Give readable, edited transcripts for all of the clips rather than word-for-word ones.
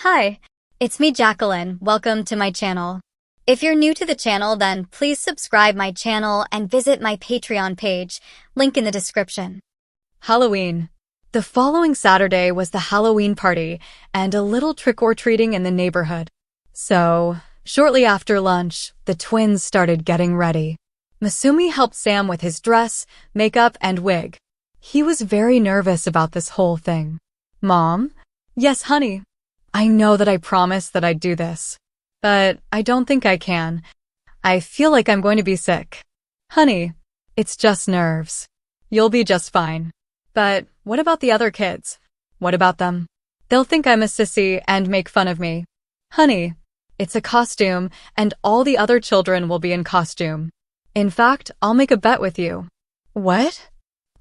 Hi, it's me Jacqueline. Welcome to my channel. If you're new to the channel, then please subscribe my channel and visit my Patreon page, link in the description. Halloween. The following Saturday was the Halloween party and a little trick-or-treating in the neighborhood. So, shortly after lunch, the twins started getting ready. Masumi helped Sam with his dress, makeup, and wig. He was very nervous about this whole thing. Mom? Yes, honey. I know that I promised that I'd do this, but I don't think I can. I feel like I'm going to be sick. Honey, it's just nerves. You'll be just fine. But what about the other kids? What about them? They'll think I'm a sissy and make fun of me. Honey, it's a costume, and all the other children will be in costume. In fact, I'll make a bet with you. What?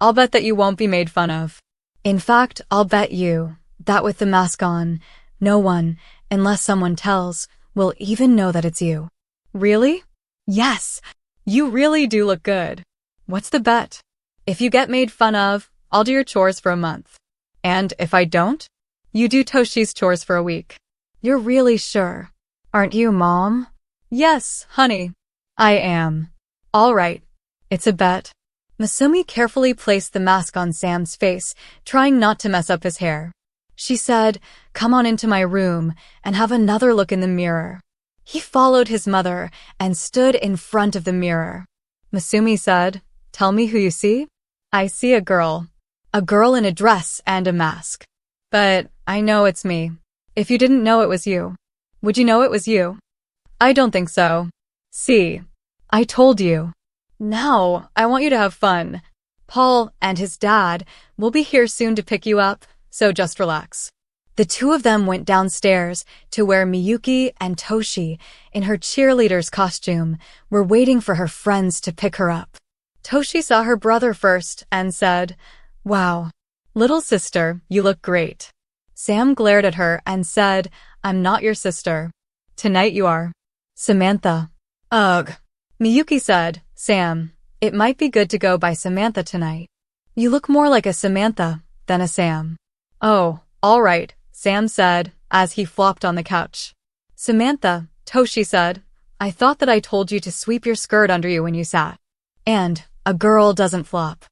I'll bet that you won't be made fun of. In fact, I'll bet you that with the mask on, no one, unless someone tells, will even know that it's you. Really? Yes, you really do look good. What's the bet? If you get made fun of, I'll do your chores for a month. And if I don't, you do Toshi's chores for a week. You're really sure, aren't you, Mom? Yes, honey, I am. All right, it's a bet. Masumi carefully placed the mask on Sam's face, trying not to mess up his hair. She said, "Come on into my room and have another look in the mirror." He followed his mother and stood in front of the mirror. Masumi said, "Tell me who you see." "I see a girl in a dress and a mask. But I know it's me. If you didn't know it was you, would you know it was you?" "I don't think so. See, I told you. Now, I want you to have fun. Paul and his dad will be here soon to pick you up, so just relax." The two of them went downstairs to where Miyuki and Toshi, in her cheerleader's costume, were waiting for her friends to pick her up. Toshi saw her brother first and said, "Wow, little sister, you look great." Sam glared at her and said, "I'm not your sister. Tonight you are. Samantha." "Ugh." Miyuki said, "Sam, it might be good to go by Samantha tonight. You look more like a Samantha than a Sam." "Oh, all right," Sam said as he flopped on the couch. "Samantha," Toshi said, "I thought that I told you to sweep your skirt under you when you sat. And a girl doesn't flop."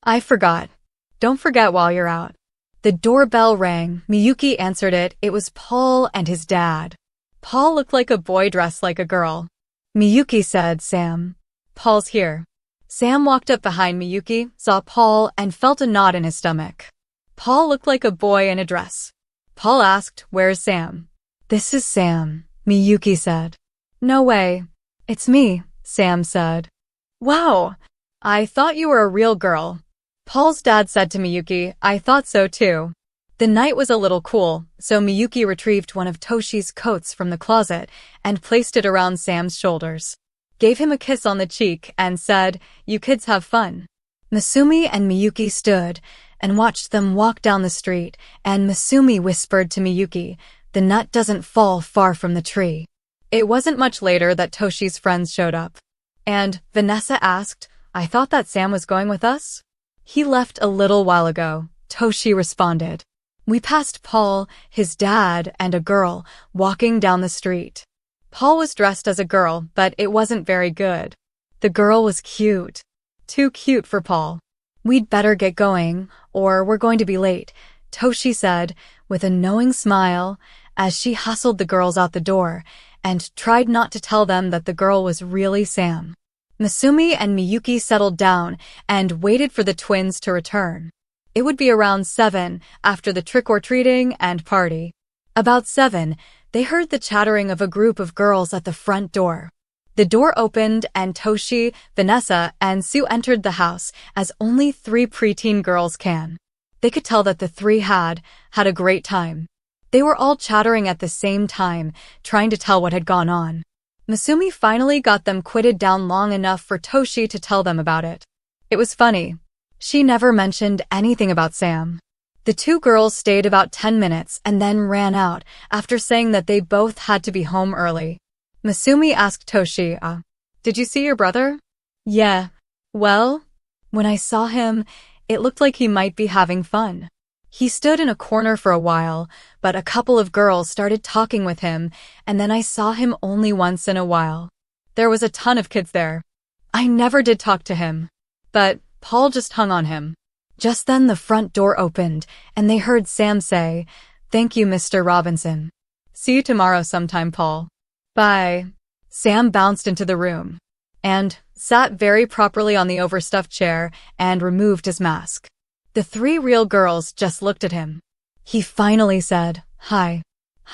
"I forgot. Don't forget while you're out." The doorbell rang. Miyuki answered it. It was Paul and his dad. Paul looked like a boy dressed like a girl. Miyuki said, "Sam, Paul's here." Sam walked up behind Miyuki, saw Paul, and felt a knot in his stomach. Paul looked like a boy in a dress. Paul asked, "Where's Sam?" "This is Sam," Miyuki said. "No way. It's me," Sam said. "Wow, I thought you were a real girl." Paul's dad said to Miyuki, "I thought so too." The night was a little cool, so Miyuki retrieved one of Toshi's coats from the closet and placed it around Sam's shoulders, gave him a kiss on the cheek, and said, "You kids have fun." Masumi and Miyuki stood and watched them walk down the street, and Masumi whispered to Miyuki, "The nut doesn't fall far from the tree." It wasn't much later that Toshi's friends showed up. And Vanessa asked, "I thought that Sam was going with us?" "He left a little while ago," Toshi responded. We passed Paul, his dad, and a girl walking down the street. Paul was dressed as a girl, but it wasn't very good. The girl was cute. Too cute for Paul. "We'd better get going, or we're going to be late," Toshi said, with a knowing smile, as she hustled the girls out the door, and tried not to tell them that the girl was really Sam. Masumi and Miyuki settled down and waited for the twins to return. It would be around 7 after the trick-or-treating and party. About 7, they heard the chattering of a group of girls at the front door. The door opened and Toshi, Vanessa, and Sue entered the house as only 3 preteen girls can. They could tell that the 3 had a great time. They were all chattering at the same time, trying to tell what had gone on. Masumi finally got them quieted down long enough for Toshi to tell them about it. It was funny. She never mentioned anything about Sam. The 2 girls stayed about 10 minutes and then ran out after saying that they both had to be home early. Masumi asked Toshi, "Did you see your brother?" "Yeah. Well, when I saw him, it looked like he might be having fun." He stood in a corner for a while, but a couple of girls started talking with him, and then I saw him only once in a while. There was a ton of kids there. I never did talk to him, but Paul just hung on him. Just then the front door opened, and they heard Sam say, "Thank you, Mr. Robinson. See you tomorrow sometime, Paul." Bye. Sam bounced into the room and sat very properly on the overstuffed chair and removed his mask. The three real girls just looked at him. He finally said, "Hi."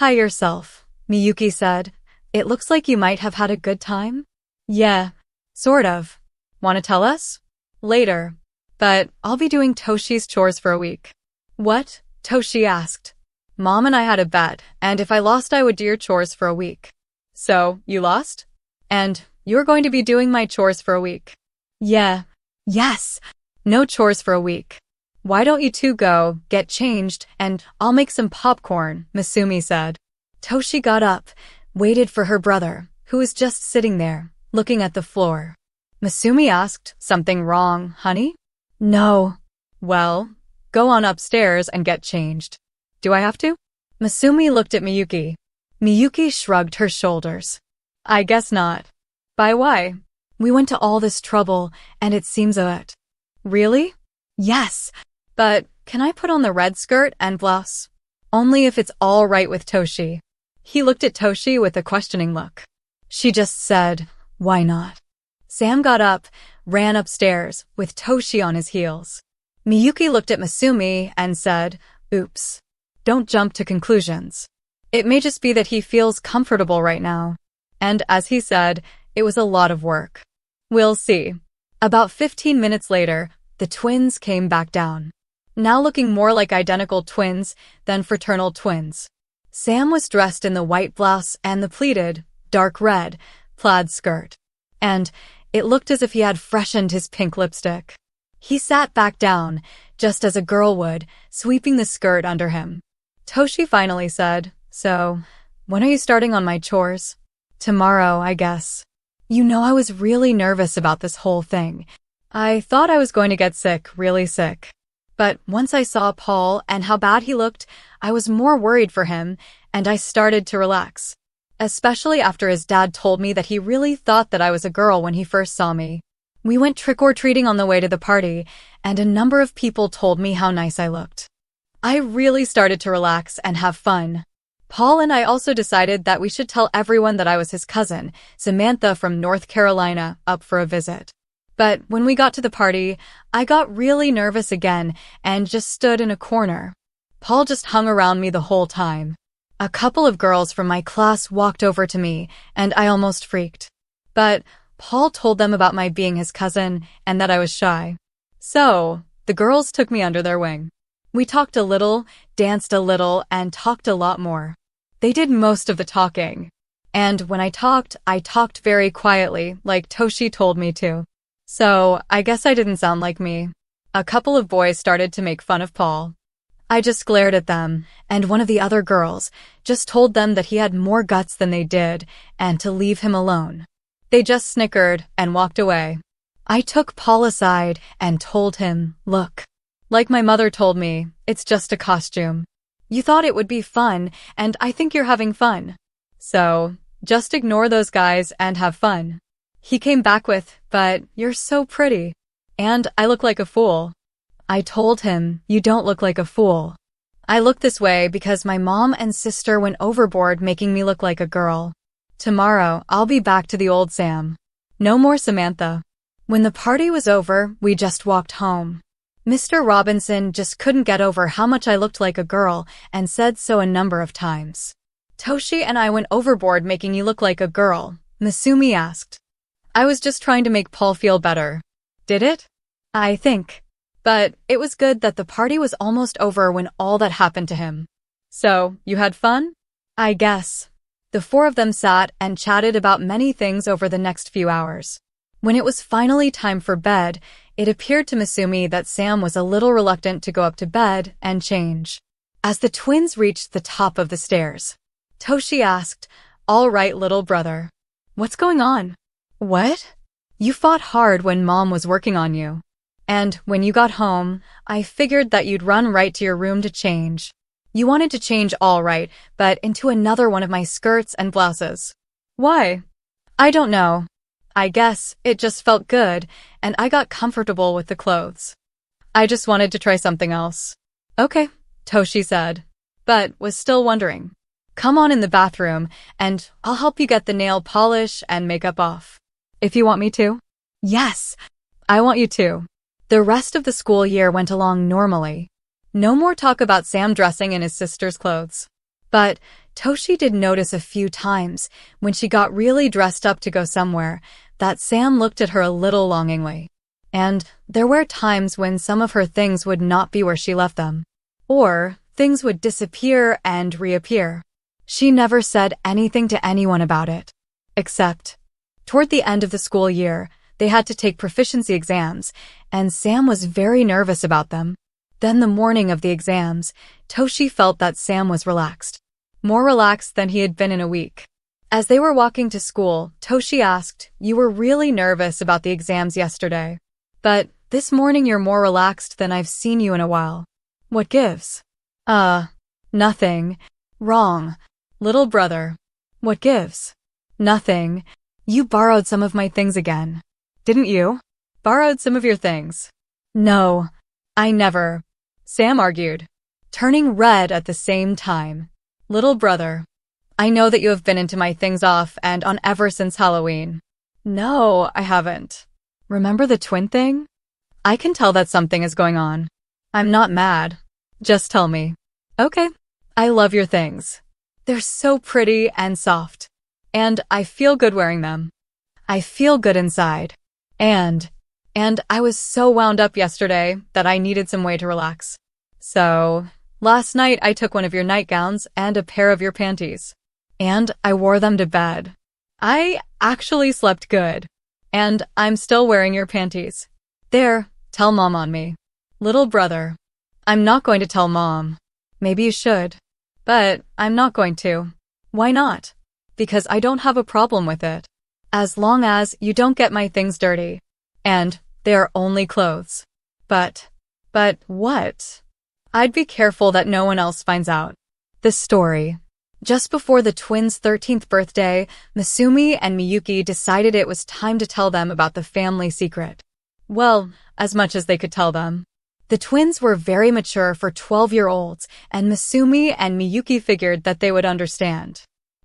"Hi yourself," Miyuki said. "It looks like you might have had a good time." "Yeah, sort of. Want to tell us?" "Later. But I'll be doing Toshi's chores for a week." "What?" Toshi asked. "Mom and I had a bet, and if I lost I would do your chores for a week." "So, you lost? And you're going to be doing my chores for a week?" "Yeah." "Yes. No chores for a week. Why don't you two go, get changed, and I'll make some popcorn," Masumi said. Toshi got up, waited for her brother, who was just sitting there, looking at the floor. Masumi asked, "Something wrong, honey?" "No." "Well, go on upstairs and get changed." "Do I have to?" Masumi looked at Miyuki. Miyuki shrugged her shoulders. "I guess not." "By why?" "We went to all this trouble, and it seems that." "Really?" "Yes. But can I put on the red skirt and blouse?" "Only if it's all right with Toshi." He looked at Toshi with a questioning look. She just said, "Why not?" Sam got up, ran upstairs, with Toshi on his heels. Miyuki looked at Masumi and said, "Oops. Don't jump to conclusions. It may just be that he feels comfortable right now." And as he said, it was a lot of work. "We'll see." About 15 minutes later, the twins came back down, now looking more like identical twins than fraternal twins. Sam was dressed in the white blouse and the pleated, dark red, plaid skirt. And it looked as if he had freshened his pink lipstick. He sat back down, just as a girl would, sweeping the skirt under him. Toshi finally said, "So, when are you starting on my chores?" "Tomorrow, I guess." "You know, I was really nervous about this whole thing. I thought I was going to get sick, really sick. But once I saw Paul and how bad he looked, I was more worried for him, and I started to relax. Especially after his dad told me that he really thought that I was a girl when he first saw me. We went trick-or-treating on the way to the party, and a number of people told me how nice I looked. I really started to relax and have fun. Paul and I also decided that we should tell everyone that I was his cousin, Samantha from North Carolina, up for a visit. But when we got to the party, I got really nervous again and just stood in a corner. Paul just hung around me the whole time. A couple of girls from my class walked over to me, and I almost freaked. But Paul told them about my being his cousin and that I was shy. So, the girls took me under their wing. We talked a little, danced a little, and talked a lot more. They did most of the talking. And when I talked very quietly, like Toshi told me to. So, I guess I didn't sound like me. A couple of boys started to make fun of Paul. I just glared at them, and one of the other girls just told them that he had more guts than they did, and to leave him alone. They just snickered and walked away. I took Paul aside and told him, "Look, like my mother told me, it's just a costume. You thought it would be fun, and I think you're having fun. So, just ignore those guys and have fun." He came back with, "But you're so pretty. And I look like a fool." I told him, "You don't look like a fool. I look this way because my mom and sister went overboard making me look like a girl. Tomorrow, I'll be back to the old Sam. No more Samantha." When the party was over, we just walked home. Mr. Robinson just couldn't get over how much I looked like a girl and said so a number of times. "Toshi and I went overboard making you look like a girl," Masumi asked. "I was just trying to make Paul feel better." "Did it?" "I think. But it was good that the party was almost over when all that happened to him." "So, you had fun?" "I guess." The four of them sat and chatted about many things over the next few hours. When it was finally time for bed, it appeared to Masumi that Sam was a little reluctant to go up to bed and change. As the twins reached the top of the stairs, Toshi asked, "All right, little brother. What's going on?" "What?" "You fought hard when Mom was working on you." And when you got home, I figured that you'd run right to your room to change. You wanted to change all right, but into another one of my skirts and blouses. Why? I don't know. I guess it just felt good, and I got comfortable with the clothes. I just wanted to try something else. Okay, Toshi said, but was still wondering. Come on in the bathroom, and I'll help you get the nail polish and makeup off. If you want me to. Yes, I want you to. The rest of the school year went along normally. No more talk about Sam dressing in his sister's clothes. But Toshi did notice a few times, when she got really dressed up to go somewhere, that Sam looked at her a little longingly. And there were times when some of her things would not be where she left them. Or things would disappear and reappear. She never said anything to anyone about it. Except, toward the end of the school year, they had to take proficiency exams, and Sam was very nervous about them. Then the morning of the exams, Toshi felt that Sam was relaxed. More relaxed than he had been in a week. As they were walking to school, Toshi asked, "You were really nervous about the exams yesterday. But this morning you're more relaxed than I've seen you in a while. What gives?" Nothing. Wrong. Little brother. What gives? Nothing. You borrowed some of my things again. Didn't you? Borrowed some of your things. No, I never. Sam argued, turning red at the same time. Little brother, I know that you have been into my things off and on ever since Halloween. No, I haven't. Remember the twin thing? I can tell that something is going on. I'm not mad. Just tell me. Okay. I love your things. They're so pretty and soft. And I feel good wearing them. I feel good inside. And I was so wound up yesterday that I needed some way to relax. So, last night I took one of your nightgowns and a pair of your panties. And I wore them to bed. I actually slept good. And I'm still wearing your panties. There, tell Mom on me. Little brother, I'm not going to tell Mom. Maybe you should. But I'm not going to. Why not? Because I don't have a problem with it. As long as you don't get my things dirty. And they are only clothes. But what? I'd be careful that no one else finds out. The story. Just before the twins' 13th birthday, Masumi and Miyuki decided it was time to tell them about the family secret. Well, as much as they could tell them. The twins were very mature for 12-year-olds, and Masumi and Miyuki figured that they would understand.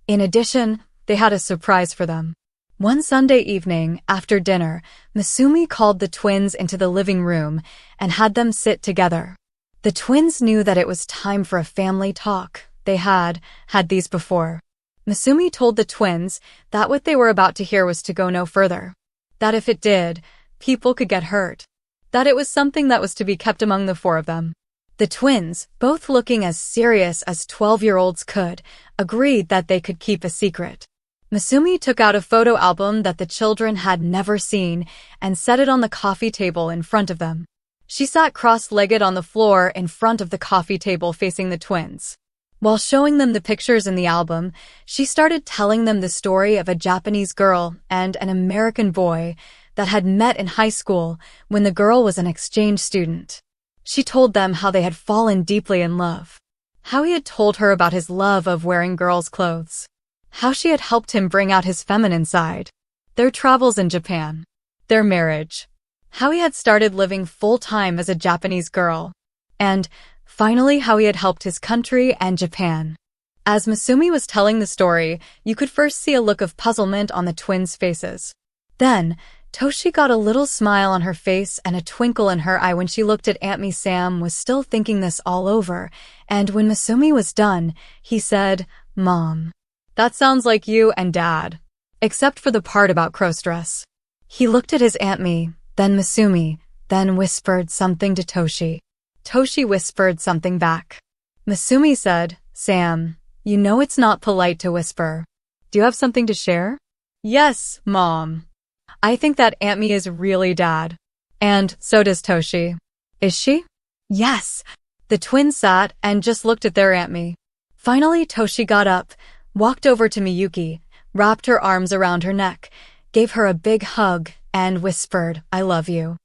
In addition, they had a surprise for them. One Sunday evening, after dinner, Masumi called the twins into the living room and had them sit together. The twins knew that it was time for a family talk. They had these before. Masumi told the twins that what they were about to hear was to go no further. That if it did, people could get hurt. That it was something that was to be kept among the four of them. The twins, both looking as serious as 12-year-olds could, agreed that they could keep a secret. Masumi took out a photo album that the children had never seen and set it on the coffee table in front of them. She sat cross-legged on the floor in front of the coffee table facing the twins. While showing them the pictures in the album, she started telling them the story of a Japanese girl and an American boy that had met in high school when the girl was an exchange student. She told them how they had fallen deeply in love. How he had told her about his love of wearing girls' clothes. How she had helped him bring out his feminine side. Their travels in Japan. Their marriage. How he had started living full-time as a Japanese girl. And finally, how he had helped his country and Japan. As Masumi was telling the story, you could first see a look of puzzlement on the twins' faces. Then, Toshi got a little smile on her face and a twinkle in her eye when she looked at Aunt Me. Sam was still thinking this all over, and when Masumi was done, he said, "Mom, that sounds like you and Dad, except for the part about crossdress." He looked at his Aunt Me, then Masumi, then whispered something to Toshi. Toshi whispered something back. Masumi said, "Sam, you know it's not polite to whisper. Do you have something to share?" "Yes, Mom. I think that Aunt Me is really Dad. And so does Toshi." "Is she?" "Yes." The twins sat and just looked at their Aunt Me. Finally, Toshi got up, walked over to Miyuki, wrapped her arms around her neck, gave her a big hug, and whispered, "I love you."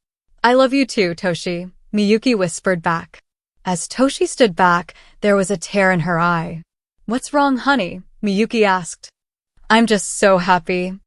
I love you too, Toshi, Miyuki whispered back. As Toshi stood back, there was a tear in her eye. What's wrong, honey? Miyuki asked. I'm just so happy.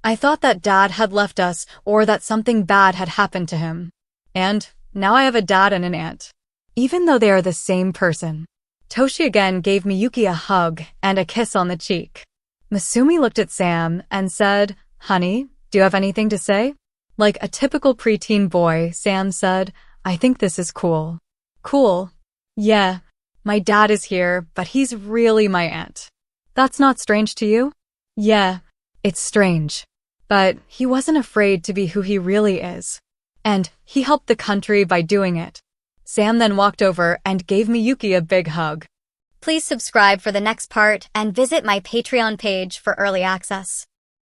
I thought that Dad had left us or that something bad had happened to him. And now I have a dad and an aunt. Even though they are the same person. Toshi again gave Miyuki a hug and a kiss on the cheek. Masumi looked at Sam and said, Honey, do you have anything to say? Like a typical preteen boy, Sam said, I think this is cool. Cool? Yeah. My dad is here, but he's really my aunt. That's not strange to you? Yeah, it's strange. But he wasn't afraid to be who he really is. And he helped the country by doing it. Sam then walked over and gave Miyuki a big hug. Please subscribe for the next part and visit my Patreon page for early access.